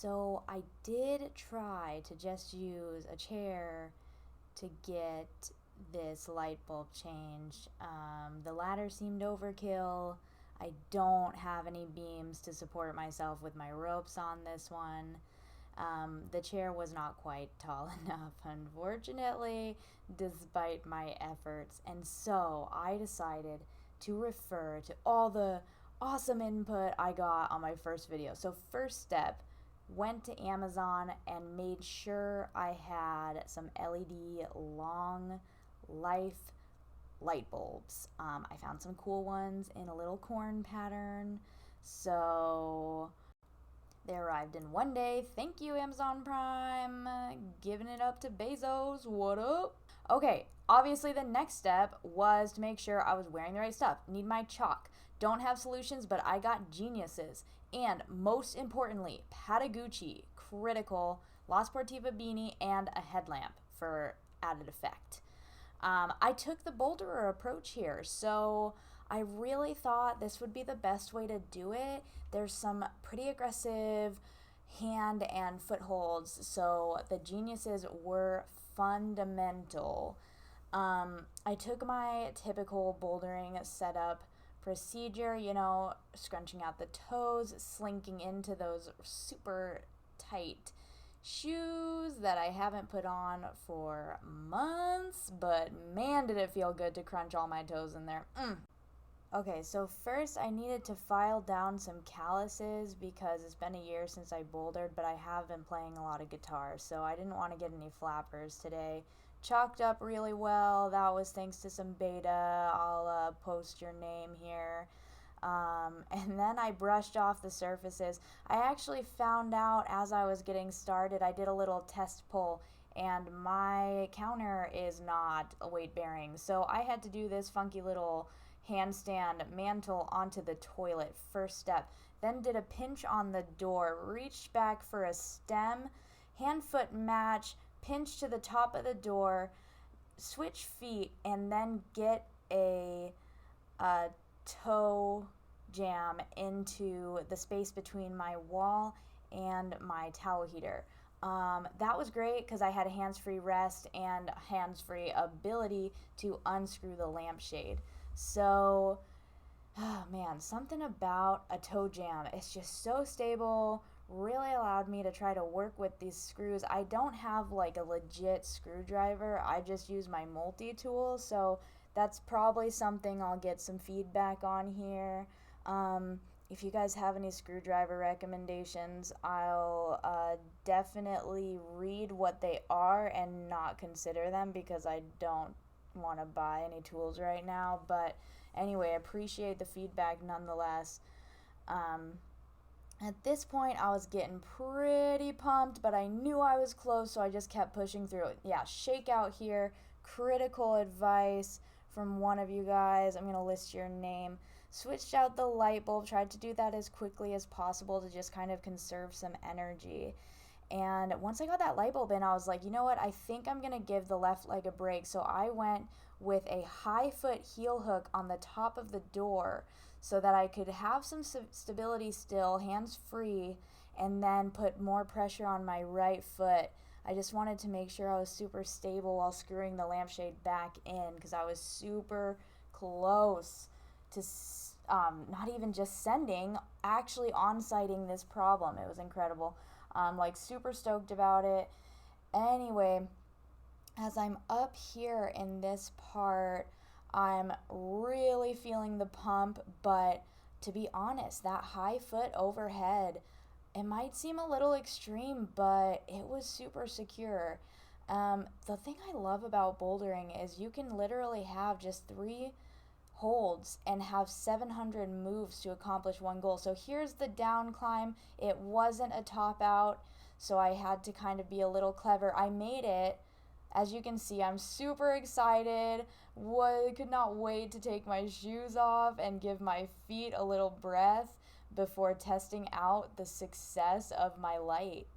So I did try to just use a chair to get this light bulb changed. The ladder seemed overkill. I don't have any beams to support myself with my ropes on this one. The chair was not quite tall enough, unfortunately, despite my efforts. And so I decided to refer to all the awesome input I got on my first video. So first step, went to Amazon and made sure I had some LED long life light bulbs. I found some cool ones in a little corn pattern. So they arrived in one day. Thank you, Amazon Prime. Giving it up to Bezos. What up? Okay, obviously the next step was to make sure I was wearing the right stuff. Need my chalk. Don't have solutions, but I got geniuses. And most importantly, Patagucci, critical, La Sportiva beanie, and a headlamp for added effect. I took the Boulderer approach here, so I really thought this would be the best way to do it. There's some pretty aggressive hand and footholds, so the geniuses were fundamental. I took my typical bouldering setup procedure, scrunching out the toes, slinking into those super tight shoes that I haven't put on for months, but man, did it feel good to crunch all my toes in there. Okay, so first I needed to file down some calluses because it's been a year since I bouldered, but I have been playing a lot of guitar, so I didn't want to get any flappers today. Chalked up really well. That was thanks to some beta. I'll post your name here. And then I brushed off the surfaces. I actually found out as I was getting started, I did a little test pull, and my counter is not a weight bearing. So I had to do this funky little handstand mantle onto the toilet, first step. Then did a pinch on the door, reached back for a stem, hand-foot match, pinch to the top of the door, switch feet, and then get a toe jam into the space between my wall and my towel heater. That was great because I had a hands-free rest and hands-free ability to unscrew the lampshade. So, oh man, something about a toe jam. It's just so stable. Really allowed me to try to work with these screws. I don't have like a legit screwdriver. I just use my multi-tool, so that's probably something I'll get some feedback on here. If you guys have any screwdriver recommendations, I'll definitely read what they are and not consider them because I don't want to buy any tools right now. But anyway, I appreciate the feedback nonetheless. At this point, I was getting pretty pumped, but I knew I was close, so I just kept pushing through it. Yeah, shakeout here. Critical advice from one of you guys. I'm going to list your name. Switched out the light bulb, tried to do that as quickly as possible to just kind of conserve some energy. And once I got that light bulb in, I was like, you know what? I think I'm going to give the left leg a break. So I went with a high foot heel hook on the top of the door so that I could have some stability still, hands free, and then put more pressure on my right foot. I just wanted to make sure I was super stable while screwing the lampshade back in because I was super close to not even just sending, actually on-siting this problem. It was incredible. Super stoked about it. Anyway, as I'm up here in this part, I'm really feeling the pump, but to be honest, that high foot overhead, it might seem a little extreme, but it was super secure. The thing I love about bouldering is you can literally have just 3 holds and have 700 moves to accomplish one goal. So here's the down climb. It wasn't a top out, so I had to kind of be a little clever. I made it. As you can see, I'm super excited. Could not wait to take my shoes off and give my feet a little breath before testing out the success of my light.